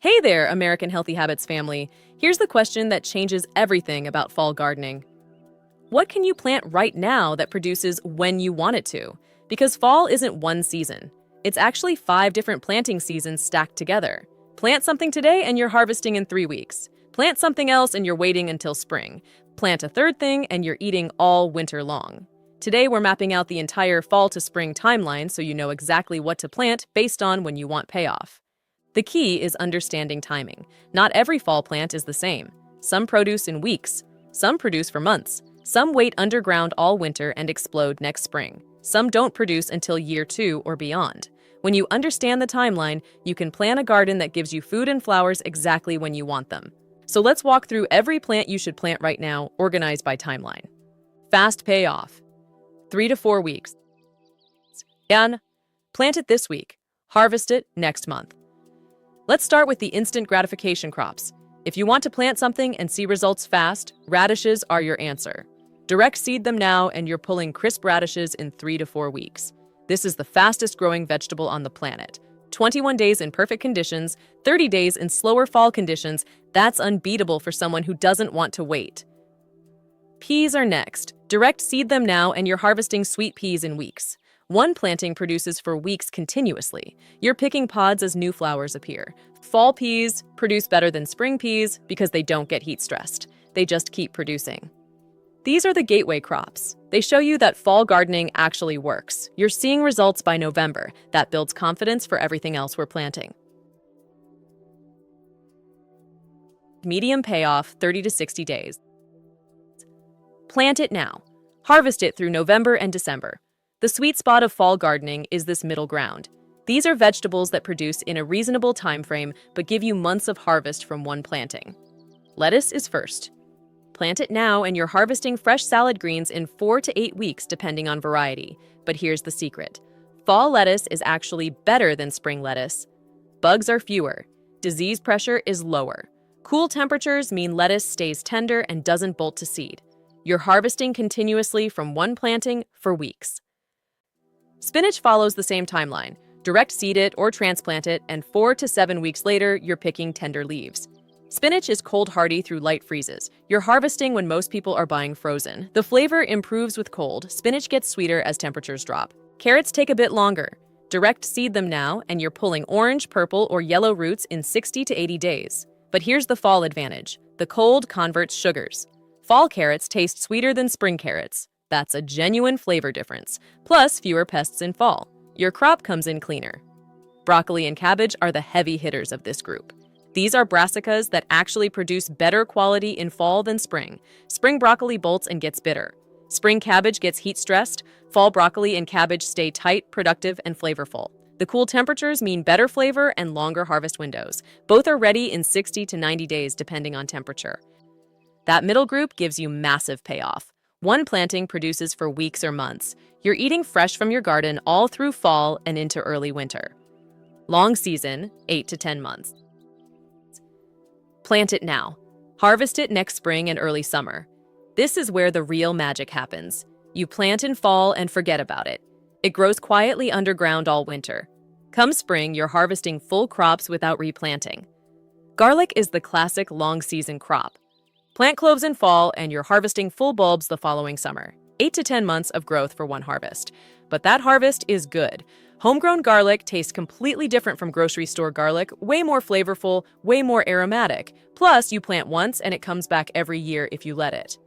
Hey there, American Healthy Habits family. Here's the question that changes everything about fall gardening. What can you plant right now that produces when you want it to? Because fall isn't one season. It's actually 5 different planting seasons stacked together. Plant something today and you're harvesting in 3 weeks. Plant something else and you're waiting until spring. Plant a third thing and you're eating all winter long. Today we're mapping out the entire fall to spring timeline so you know exactly what to plant based on when you want payoff. The key is understanding timing. Not every fall plant is the same. Some produce in weeks, some produce for months, some wait underground all winter and explode next spring. Some don't produce until year 2 or beyond. When you understand the timeline, you can plan a garden that gives you food and flowers exactly when you want them. So let's walk through every plant you should plant right now, organized by timeline. Fast payoff. 3 to 4 weeks. And plant it this week. Harvest it next month. Let's start with the instant gratification crops. If you want to plant something and see results fast, radishes are your answer. Direct seed them now and you're pulling crisp radishes in 3 to 4 weeks. This is the fastest growing vegetable on the planet. 21 days in perfect conditions, 30 days in slower fall conditions. That's unbeatable for someone who doesn't want to wait. Peas are next. Direct seed them now and you're harvesting sweet peas in weeks. One planting produces for weeks continuously. You're picking pods as new flowers appear. Fall peas produce better than spring peas because they don't get heat stressed. They just keep producing. These are the gateway crops. They show you that fall gardening actually works. You're seeing results by November. That builds confidence for everything else we're planting. Medium payoff, 30 to 60 days. Plant it now. Harvest it through November and December. The sweet spot of fall gardening is this middle ground. These are vegetables that produce in a reasonable time frame but give you months of harvest from one planting. Lettuce is first. Plant it now and you're harvesting fresh salad greens in 4 to 8 weeks depending on variety. But here's the secret. Fall lettuce is actually better than spring lettuce. Bugs are fewer. Disease pressure is lower. Cool temperatures mean lettuce stays tender and doesn't bolt to seed. You're harvesting continuously from one planting for weeks. Spinach follows the same timeline. Direct seed it or transplant it, and 4 to 7 weeks later, you're picking tender leaves. Spinach is cold hardy through light freezes. You're harvesting when most people are buying frozen. The flavor improves with cold. Spinach gets sweeter as temperatures drop. Carrots take a bit longer. Direct seed them now, and you're pulling orange, purple, or yellow roots in 60 to 80 days. But here's the fall advantage. The cold converts sugars. Fall carrots taste sweeter than spring carrots. That's a genuine flavor difference, plus fewer pests in fall. Your crop comes in cleaner. Broccoli and cabbage are the heavy hitters of this group. These are brassicas that actually produce better quality in fall than spring. Spring broccoli bolts and gets bitter. Spring cabbage gets heat stressed. Fall broccoli and cabbage stay tight, productive, and flavorful. The cool temperatures mean better flavor and longer harvest windows. Both are ready in 60 to 90 days depending on temperature. That middle group gives you massive payoff. One planting produces for weeks or months. You're eating fresh from your garden all through fall and into early winter. Long season, 8 to 10 months. Plant it now. Harvest it next spring and early summer. This is where the real magic happens. You plant in fall and forget about it. It grows quietly underground all winter. Come spring, you're harvesting full crops without replanting. Garlic is the classic long season crop. Plant cloves in fall and you're harvesting full bulbs the following summer. 8 to 10 months of growth for one harvest. But that harvest is good. Homegrown garlic tastes completely different from grocery store garlic, way more flavorful, way more aromatic. Plus, you plant once and it comes back every year if you let it.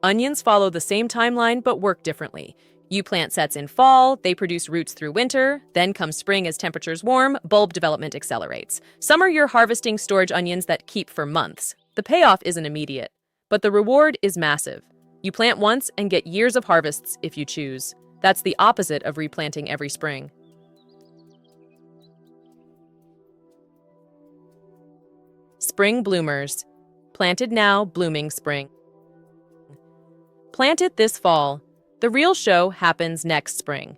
Onions follow the same timeline but work differently. You plant sets in fall, they produce roots through winter, then comes spring as temperatures warm, bulb development accelerates. Summer, you're harvesting storage onions that keep for months. The payoff isn't immediate, but the reward is massive. You plant once and get years of harvests if you choose. That's the opposite of replanting every spring. Spring bloomers. Planted now, blooming spring. Plant it this fall. The real show happens next spring.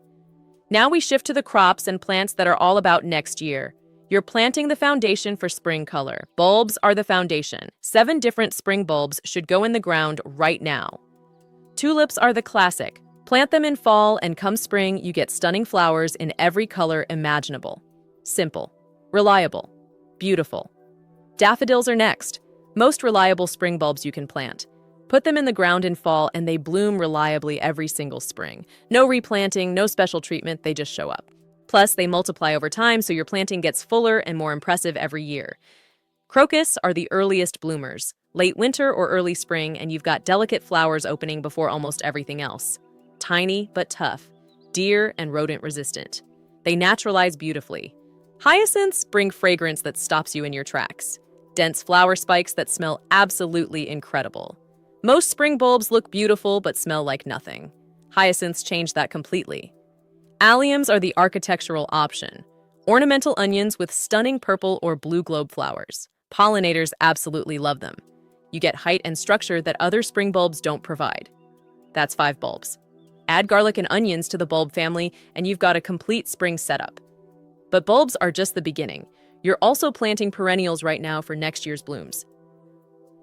Now we shift to the crops and plants that are all about next year. You're planting the foundation for spring color. Bulbs are the foundation. 7 different spring bulbs should go in the ground right now. Tulips are the classic. Plant them in fall and come spring, you get stunning flowers in every color imaginable. Simple, reliable, beautiful. Daffodils are next. Most reliable spring bulbs you can plant. Put them in the ground in fall and they bloom reliably every single spring. No replanting, no special treatment, they just show up. Plus, they multiply over time so your planting gets fuller and more impressive every year. Crocus are the earliest bloomers. Late winter or early spring, and you've got delicate flowers opening before almost everything else. Tiny but tough, deer and rodent resistant. They naturalize beautifully. Hyacinths bring fragrance that stops you in your tracks. Dense flower spikes that smell absolutely incredible. Most spring bulbs look beautiful but smell like nothing. Hyacinths change that completely. Alliums are the architectural option. Ornamental onions with stunning purple or blue globe flowers. Pollinators absolutely love them. You get height and structure that other spring bulbs don't provide. That's 5 bulbs. Add garlic and onions to the bulb family and you've got a complete spring setup. But bulbs are just the beginning. You're also planting perennials right now for next year's blooms.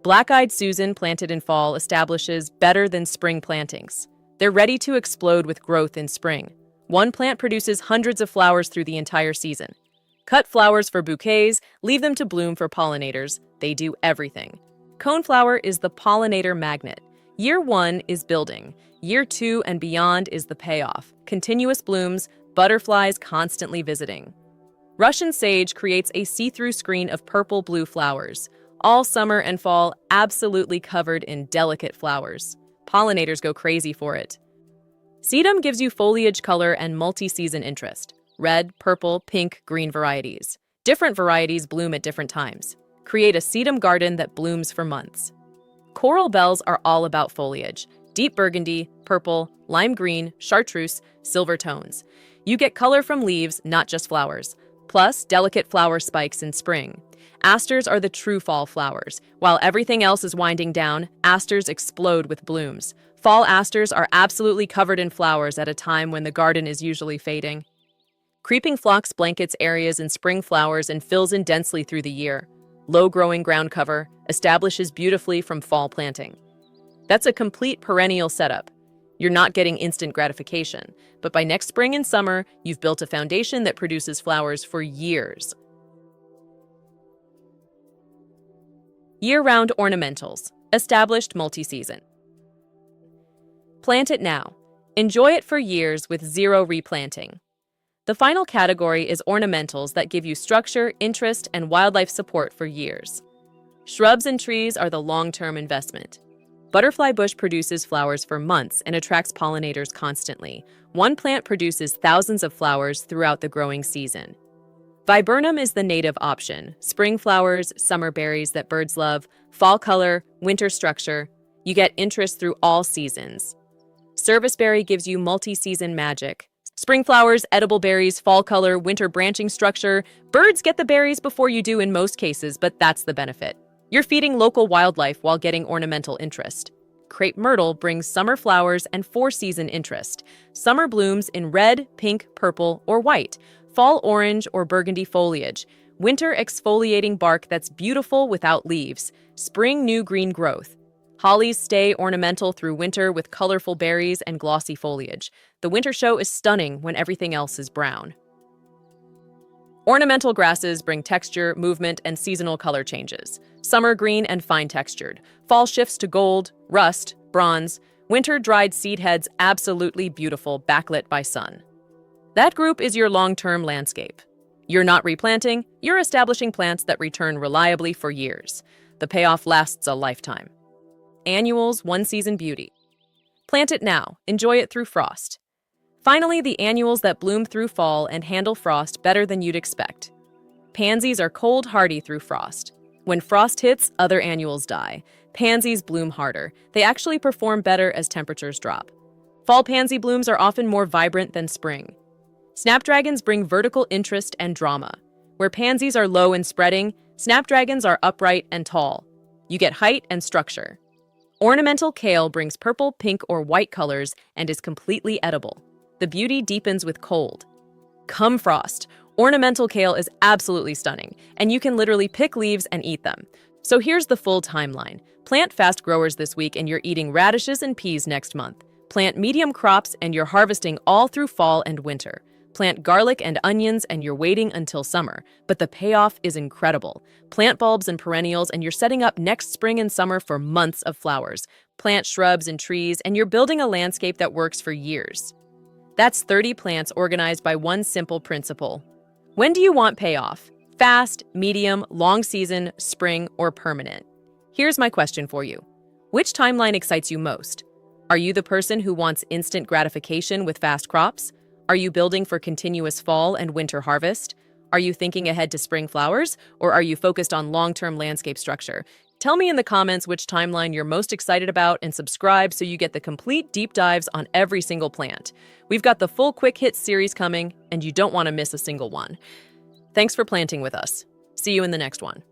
Black-eyed Susan planted in fall establishes better than spring plantings. They're ready to explode with growth in spring. One plant produces hundreds of flowers through the entire season. Cut flowers for bouquets, leave them to bloom for pollinators. They do everything. Coneflower is the pollinator magnet. Year 1 is building. Year 2 and beyond is the payoff. Continuous blooms, butterflies constantly visiting. Russian sage creates a see-through screen of purple-blue flowers. All summer and fall absolutely covered in delicate flowers. Pollinators go crazy for it. Sedum gives you foliage color and multi-season interest. Red, purple, pink, green varieties. Different varieties bloom at different times. Create a sedum garden that blooms for months. Coral bells are all about foliage. Deep burgundy, purple, lime green, chartreuse, silver tones. You get color from leaves, not just flowers. Plus, delicate flower spikes in spring. Asters are the true fall flowers. While everything else is winding down, asters explode with blooms. Fall asters are absolutely covered in flowers at a time when the garden is usually fading. Creeping phlox blankets areas in spring flowers and fills in densely through the year. Low-growing ground cover establishes beautifully from fall planting. That's a complete perennial setup. You're not getting instant gratification, but by next spring and summer, you've built a foundation that produces flowers for years. Year-round ornamentals, established multi-season. Plant it now. Enjoy it for years with zero replanting. The final category is ornamentals that give you structure, interest, and wildlife support for years. Shrubs and trees are the long-term investment. Butterfly bush produces flowers for months and attracts pollinators constantly. One plant produces thousands of flowers throughout the growing season. Viburnum is the native option. Spring flowers, summer berries that birds love, fall color, winter structure. You get interest through all seasons. Serviceberry gives you multi-season magic. Spring flowers, edible berries, fall color, winter branching structure. Birds get the berries before you do in most cases, but that's the benefit. You're feeding local wildlife while getting ornamental interest. Crepe myrtle brings summer flowers and four-season interest. Summer blooms in red, pink, purple, or white. Fall orange or burgundy foliage. Winter exfoliating bark that's beautiful without leaves. Spring new green growth. Hollies stay ornamental through winter with colorful berries and glossy foliage. The winter show is stunning when everything else is brown. Ornamental grasses bring texture, movement, and seasonal color changes. Summer green and fine textured. Fall shifts to gold, rust, bronze. Winter dried seed heads absolutely beautiful, backlit by sun. That group is your long-term landscape. You're not replanting, you're establishing plants that return reliably for years. The payoff lasts a lifetime. Annuals, one-season beauty. Plant it now, enjoy it through frost. Finally, the annuals that bloom through fall and handle frost better than you'd expect. Pansies are cold hardy through frost. When frost hits, other annuals die. Pansies bloom harder. They actually perform better as temperatures drop. Fall pansy blooms are often more vibrant than spring. Snapdragons bring vertical interest and drama. Where pansies are low and spreading, snapdragons are upright and tall. You get height and structure. Ornamental kale brings purple, pink, or white colors and is completely edible. The beauty deepens with cold. Come frost, ornamental kale is absolutely stunning, and you can literally pick leaves and eat them. So here's the full timeline. Plant fast growers this week and you're eating radishes and peas next month. Plant medium crops and you're harvesting all through fall and winter. Plant garlic and onions and you're waiting until summer, but the payoff is incredible. Plant bulbs and perennials and you're setting up next spring and summer for months of flowers. Plant shrubs and trees and you're building a landscape that works for years. That's 30 plants organized by one simple principle. When do you want payoff? Fast, medium, long season, spring, or permanent? Here's my question for you. Which timeline excites you most? Are you the person who wants instant gratification with fast crops? Are you building for continuous fall and winter harvest? Are you thinking ahead to spring flowers? Or are you focused on long-term landscape structure? Tell me in the comments which timeline you're most excited about and subscribe so you get the complete deep dives on every single plant. We've got the full quick hits series coming, and you don't want to miss a single one. Thanks for planting with us. See you in the next one.